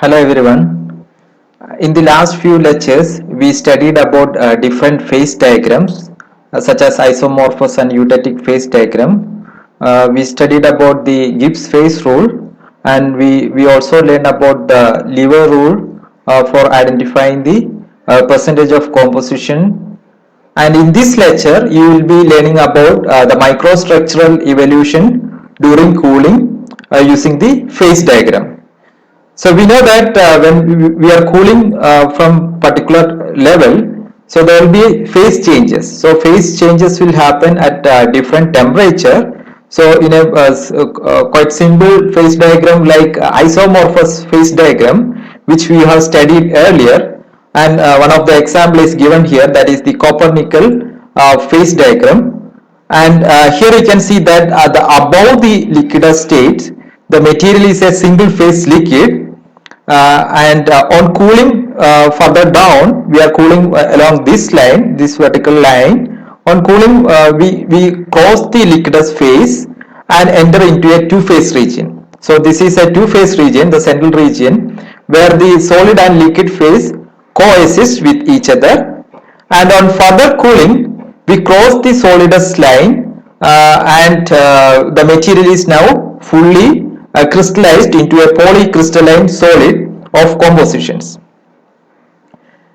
Hello everyone. In the last few lectures, we studied about different phase diagrams such as isomorphous and eutectic phase diagram. We studied about the Gibbs phase rule, and we also learned about the lever rule for identifying the percentage of composition. And in this lecture, you will be learning about the microstructural evolution during cooling using the phase diagram. So we know that when we are cooling from particular level, so there will be phase changes. So phase changes will happen at different temperature. So in a quite simple phase diagram like isomorphous phase diagram, which we have studied earlier, and one of the example is given here, that is the Copernican phase diagram. And here you can see that above the liquidus state, the material is a single phase liquid, and on cooling further down, we are cooling along this line, this vertical line. On cooling, we cross the liquidus phase and enter into a two-phase region. So this is a two-phase region, the central region, where the solid and liquid phase coexist with each other. And on further cooling, we cross the solidus line, and the material is now fully crystallized into a polycrystalline solid of compositions.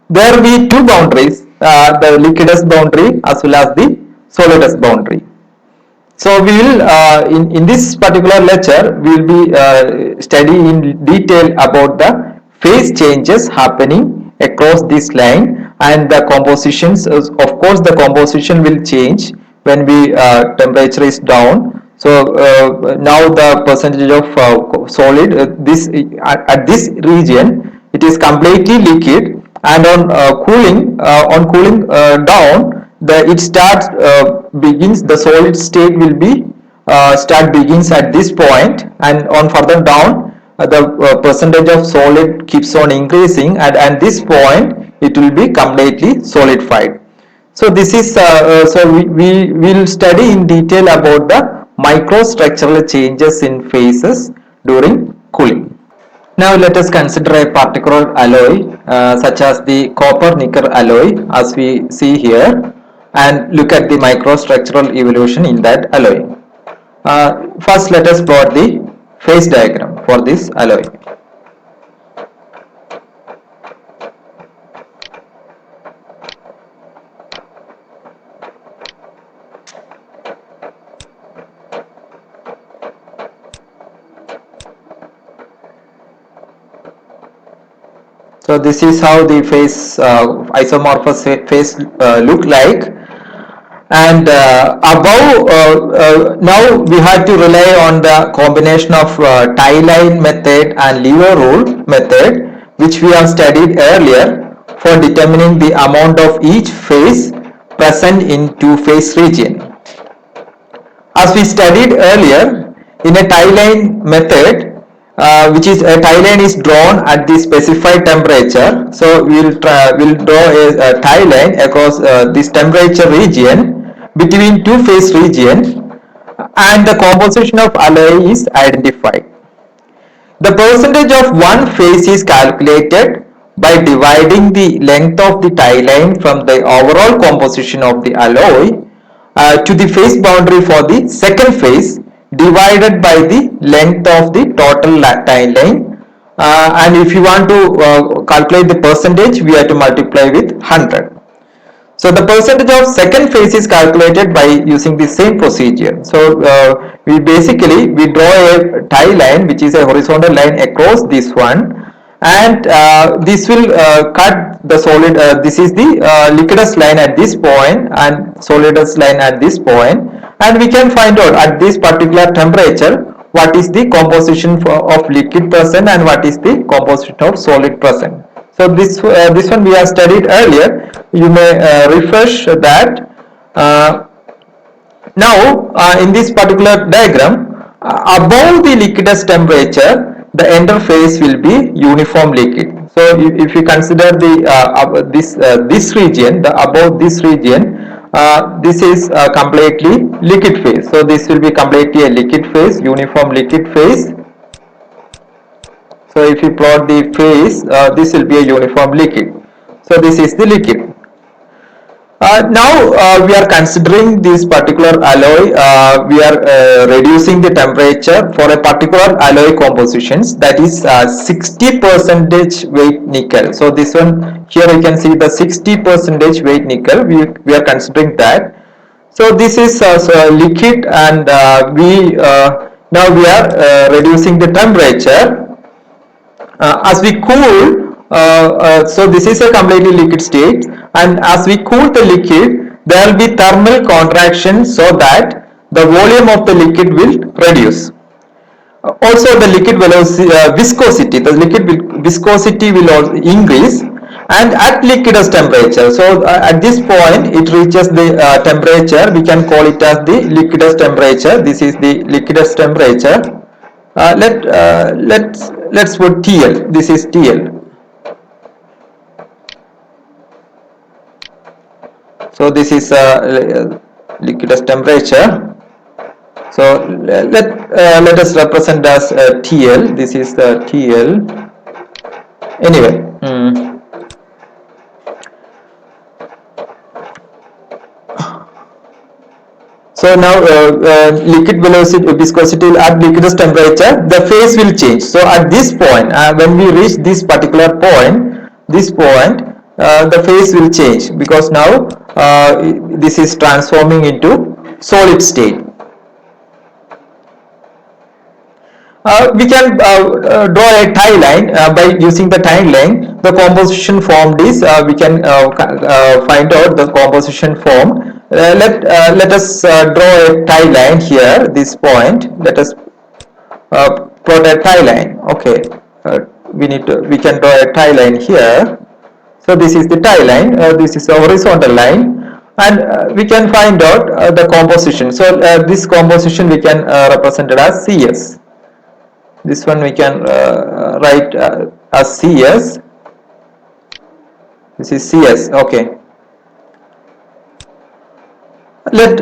There will be two boundaries, the liquidus boundary as well as the solidus boundary. So we will, in this particular lecture, we will be studying in detail about the phase changes happening across this line, and the compositions. Of course, the composition will change when we temperature is down. So now the percentage of solid this at this region, it is completely liquid, and on cooling down, it starts begins, the solid state will be begins at this point, and on further down the percentage of solid keeps on increasing, and at this point it will be completely solidified. So this is so we will study in detail about the microstructural changes in phases during cooling. Now let us consider a particular alloy such as the copper nickel alloy, as we see here, and look at the microstructural evolution in that alloy. First let us plot the phase diagram for this alloy. So this is how the phase isomorphous phase look like, and above now we have to rely on the combination of tie line method and lever rule method, which we have studied earlier, for determining the amount of each phase present in two phase region. As we studied earlier, in a tie line method, which is a tie line is drawn at the specified temperature. So we'll draw a tie line across this temperature region between two phase region, and the composition of alloy is identified. The percentage of one phase is calculated by dividing the length of the tie line from the overall composition of the alloy to the phase boundary for the second phase, divided by the length of the total tie line, and if you want to calculate the percentage, we have to multiply with 100. So the percentage of second phase is calculated by using the same procedure. So we draw a tie line, which is a horizontal line across this one, and this will cut the solid. This is the liquidus line at this point and solidus line at this point, and we can find out at this particular temperature what is the composition of liquid present and what is the composition of solid present. So this one we have studied earlier. You may refresh that. Now in this particular diagram, above the liquidus temperature, the interface will be uniform liquid. So if you consider the this region, the above this region, this is completely liquid phase. So this will be completely a liquid phase, uniform liquid phase. So if you plot the phase, this will be a uniform liquid. So this is the liquid. Now we are considering this particular alloy. We are reducing the temperature for a particular alloy compositions, that is 60% weight nickel. So this one here you can see the 60% weight nickel. We are considering that. So this is so liquid, and we now we are reducing the temperature. As we cool, so this is a completely liquid state, and as we cool the liquid, there will be thermal contraction so that the volume of the liquid will reduce. Also the liquid velocity, viscosity, the liquid viscosity will also increase, and at liquidus temperature, so at this point it reaches the temperature, we can call it as the liquidus temperature. This is the liquidus temperature. Let's put TL. This is TL. So this is liquidus temperature. So let us represent as TL. This is the TL. Anyway. So now liquid velocity, viscosity at liquidus temperature, the phase will change. So at this point, when we reach this particular point, the phase will change, because now this is transforming into solid state. We can draw a tie line. By using the tie line, the composition formed is, we can find out the composition formed. Let us draw a tie line here, this point. Let us plot a tie line. Okay, we can draw a tie line here. So this is the tie line, this is a horizontal line, and we can find out the composition. So this composition we can represent it as CS. This one we can write as CS. This is CS. Okay. Let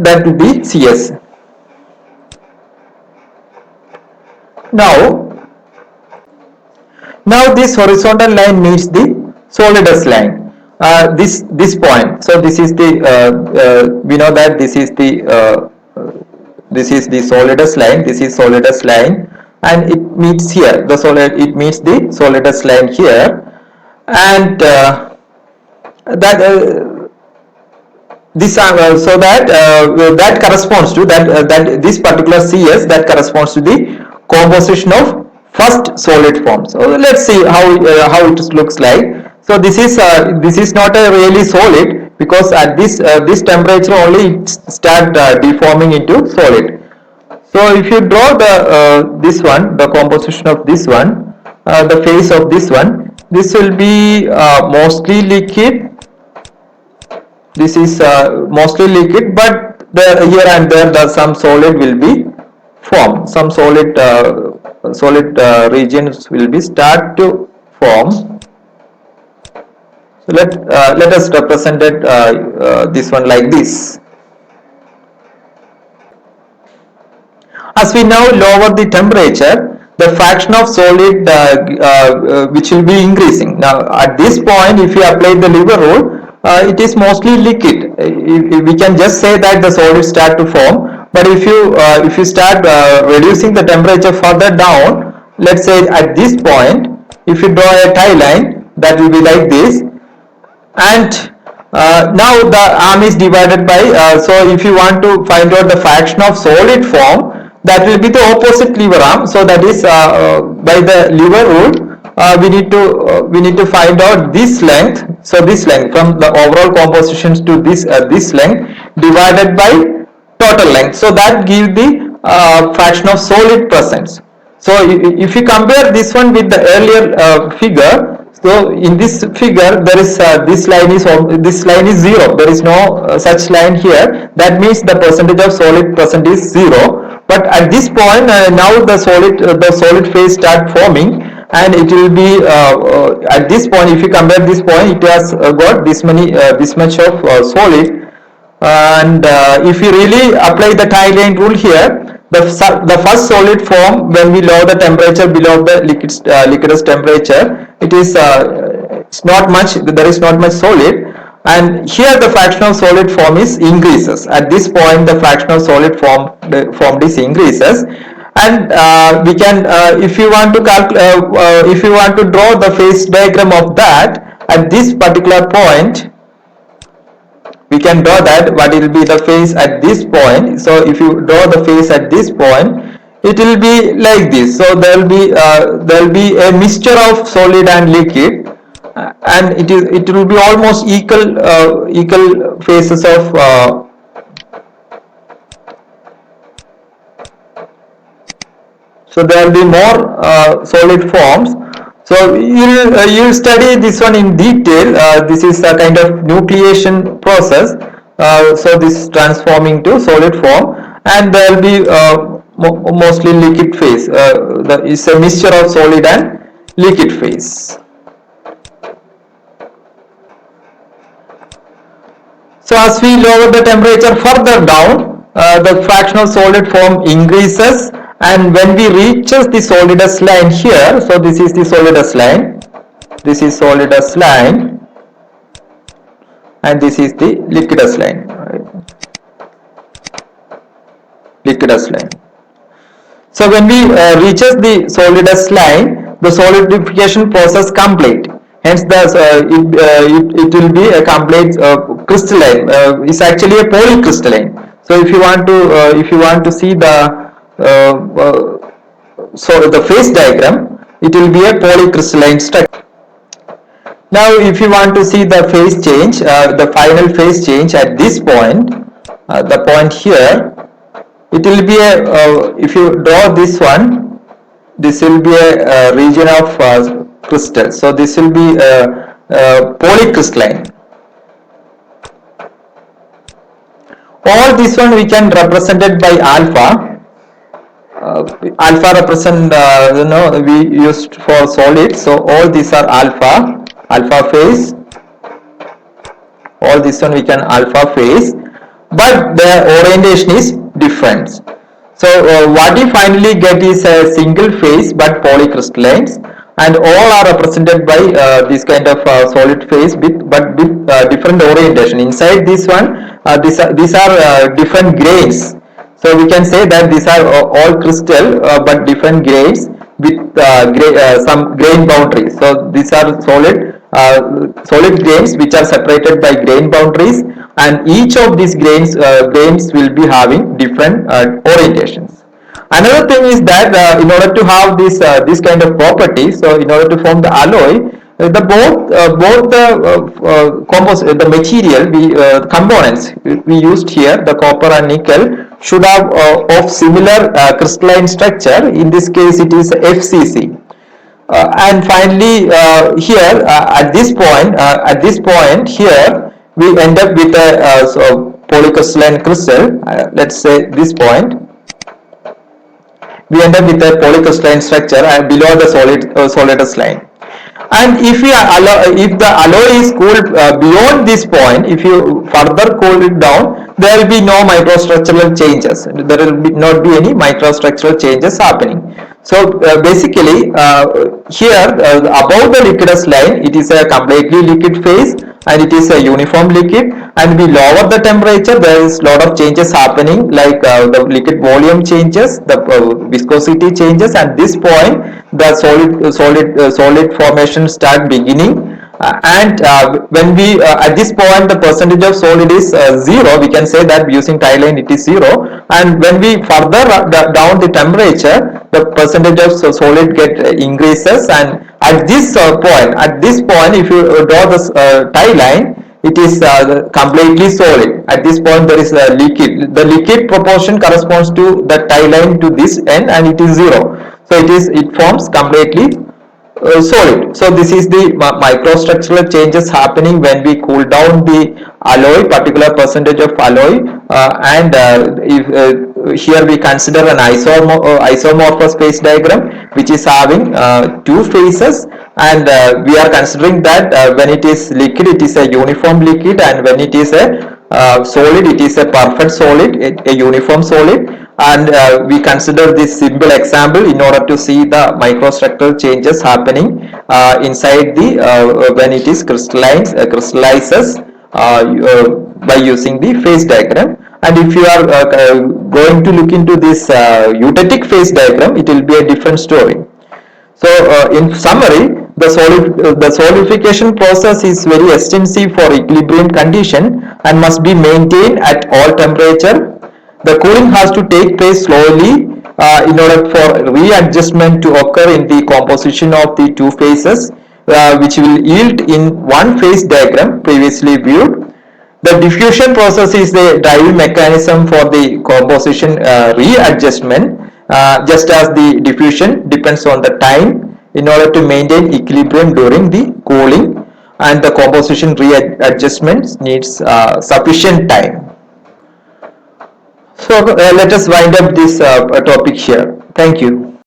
that be CS. Now this horizontal line meets the solidus line. This point. So this is the we know that this is the solidus line. This is solidus line, and it meets here. It meets the solidus line here, and this so that that corresponds to that this particular CS, that corresponds to the composition of first solid form. So let's see how it looks like. So this is not a really solid, because at this temperature only it start deforming into solid. So if you draw the this one, the composition of this one, the phase of this one, this will be mostly liquid. This is mostly liquid, but here and there some solid will be formed. Some solid regions will be start to form. So let us represent it this one like this. As we now lower the temperature, the fraction of solid which will be increasing. Now at this point, if you apply the lever rule, it is mostly liquid. We can just say that the solids start to form, but if you start reducing the temperature further down, let's say at this point, if you draw a tie line, that will be like this, and now the arm is divided by, so if you want to find out the fraction of solid form, that will be the opposite lever arm. So that is by the lever rule, we need to find out this length. So this length from the overall compositions to this length divided by total length. So that gives the fraction of solid presence. So if you compare this one with the earlier figure, so in this figure there is this line is 0. There is no such line here. That means the percentage of solid present is 0. But at this point, now the solid phase start forming, and it will be at this point. If you compare this point, it has got this much of solid. And if you really apply the tie line rule here, The first solid form, when we lower the temperature below the liquidus temperature, it is it's not much, there is not much solid, and here the fraction of solid form is increases. At this point the fraction of solid formed is increases, and we can if you want to if you want to draw the phase diagram of that at this particular point, we can draw that what will be the phase at this point. So if you draw the phase at this point, it will be like this. So there will be a mixture of solid and liquid, and it will be almost equal phases of so there will be more solid forms. So you'll study this one in detail. This is a kind of nucleation process. So this is transforming to solid form, and there will be mostly liquid phase. It's a mixture of solid and liquid phase. So as we lower the temperature further down, the fraction of solid form increases, and when we reaches the solidus line here, so this is the solidus line, this is solidus line, and this is the liquidus line, liquidus line. So when we reaches the solidus line, the solidification process complete. Hence, it will be a complete crystalline. It's actually a polycrystalline. So if you want to see the so the phase diagram, it will be a polycrystalline structure. Now, if you want to see the phase change, the final phase change at this point, the point here, it will be a if you draw this one, this will be a region of crystal. So this will be a polycrystalline. All this one we can represented by alpha. Alpha represent we used for solid. So all these are alpha phase. All this one we can alpha phase, but their orientation is different. So what we finally get is a single phase but polycrystallines, and all are represented by this kind of solid phase but with different orientation. Inside this one, these are different grains. So we can say that these are all crystal but different grains with some grain boundaries. So these are solid grains which are separated by grain boundaries, and each of these grains will be having different orientations. Another thing is that in order to have this kind of property, so in order to form the alloy, both the material components we used here, the copper and nickel, should have of similar crystalline structure. In this case, it is FCC. And finally, here at this point here, we end up with a polycrystalline crystal. Let's say this point, we end up with a polycrystalline structure below the solidus line. And if the alloy is cooled beyond this point, if you further cool it down, there will be no microstructural changes. There will not be any microstructural changes happening. So basically, here above the liquidus line, it is a completely liquid phase and it is a uniform liquid. And we lower the temperature, there is lot of changes happening, like the liquid volume changes, the viscosity changes. At this point, the solid formation start beginning. When we at this point the percentage of solid is 0, we can say that using tie line it is 0, and when we further down the temperature, the percentage of solid increases, and at this point if you draw this tie line, it is completely solid. At this point there is a liquid. The liquid proportion corresponds to the tie line to this end, and it is 0. So it forms completely solid. So this is the microstructural changes happening when we cool down the alloy, particular percentage of alloy, and here we consider an isomorphous phase diagram which is having two phases, and we are considering that when it is liquid it is a uniform liquid, and when it is a solid it is a perfect solid, a uniform solid. and we consider this simple example in order to see the microstructural changes happening inside the when it is crystallizes by using the phase diagram. And if you are going to look into this eutectic phase diagram, it will be a different story. So, in summary, the solidification process is very extensive for equilibrium condition and must be maintained at all temperature. The cooling has to take place slowly in order for readjustment to occur in the composition of the two phases, which will yield in one phase diagram previously viewed. The diffusion process is the driving mechanism for the composition readjustment, just as the diffusion depends on the time in order to maintain equilibrium during the cooling, and the composition readjustment needs sufficient time. So let us wind up this topic here. Thank you.